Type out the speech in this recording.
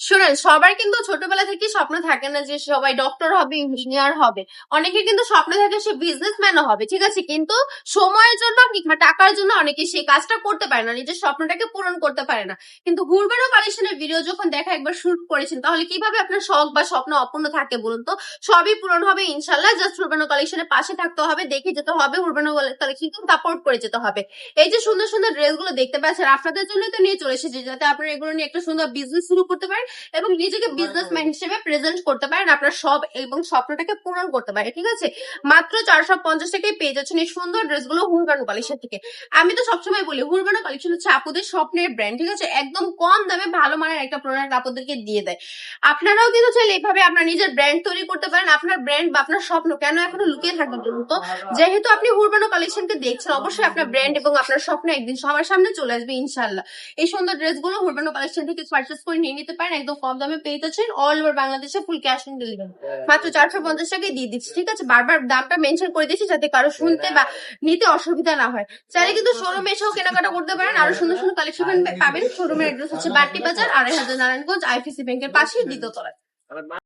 শুনেন, সবার কিন্তু ছোটবেলা থেকে স্বপ্ন থাকে না যে সবাই ডক্টর হবে, ইঞ্জিনিয়ার হবে। অনেকের কিন্তু স্বপ্ন থাকে সে বিজনেসম্যানও হবে, ঠিক আছে, কিন্তু সময়ের জন্য কিংবা টাকার জন্য অনেকে সেই কাজটা করতে পারে না, নিজের স্বপ্নটাকে পূরণ করতে পারে না। কিন্তু হুরবানো কালেকশনের ভিডিও যখন দেখা একবার শুট করেছেন, তাহলে কিভাবে আপনার শখ বা স্বপ্ন অপূর্ণ থাকে বলুন তো? সবই পূরণ হবে ইনশাল্লাহ। জাস্ট হুরবানো কালেকশনের পাশে থাকতে হবে, দেখে যেতে হবে, হুরবানো কালেকশনকে সাপোর্ট করে যেতে হবে। এই যে সুন্দর সুন্দর ড্রেসগুলো দেখতে পাচ্ছেন, আপনাদের জন্যই তো নিয়ে চলে এসেছি, যাতে আপনারা এগুলো নিয়ে একটা সুন্দর বিজনেস শুরু করতে পারেন এবং নিজেকে বিজনেসম্যান হিসেবে প্রেজেন্ট করতে পারেন, আপনার সব এবং স্বপ্নটাকে পূরণ করতে পারেন, ঠিক আছে। মাত্র 450 টাকায় পেয়ে যাচ্ছেন এই সুন্দর ড্রেসগুলো হুরবানো কালেকশন থেকে। আমি তো সবসময় বলি হুরবানো কালেকশন হচ্ছে আপুদের স্বপ্নের ব্র্যান্ড, ঠিক আছে, একদম কম দামে ভালো মানের একটা প্রোডাক্ট আপুদেরকে দিয়ে দেয়। আপনারাও কিন্তু চাইলে এইভাবে আপনার নিজের ব্র্যান্ড তৈরি করতে পারেন। আপনার ব্র্যান্ড বা আপনার স্বপ্ন কেন এখনো লুকিয়ে থাকবে বলুন তো? যেহেতু আপনি হুরবানো কালেকশনকে দেখছেন, অবশ্যই আপনার ব্র্যান্ড এবং আপনার স্বপ্ন একদিন সবার সামনে চলে আসবে ইনশাল্লাহ। এই সুন্দর ড্রেসগুলো হুরবানো কালেকশন থেকে পারচেস করে নিয়ে নিতে পারেন, একদম কম দামে পেয়ে যাচ্ছেন। অল ওভার বাংলাদেশে ফুল ক্যাশ অন ডেলিভারি মাত্র 450 টাকায় দিয়ে দিচ্ছি, ঠিক আছে। বারবার দামটা মেনশন করে দিচ্ছি যাতে কারো শুনতে বা নিতে অসুবিধা না হয়। চাইলে কিন্তু শোরুমে এসেও কেনাকাটা করতে পারেন, আরো সুন্দর সুন্দর কালেকশন পাবেন। শোরুমের অ্যাড্রেস হচ্ছে বাট্টি বাজার, 2500 নারায়ণগঞ্জ, আইপিসি ব্যাংকের পাশে দ্বিতীয় তলায়।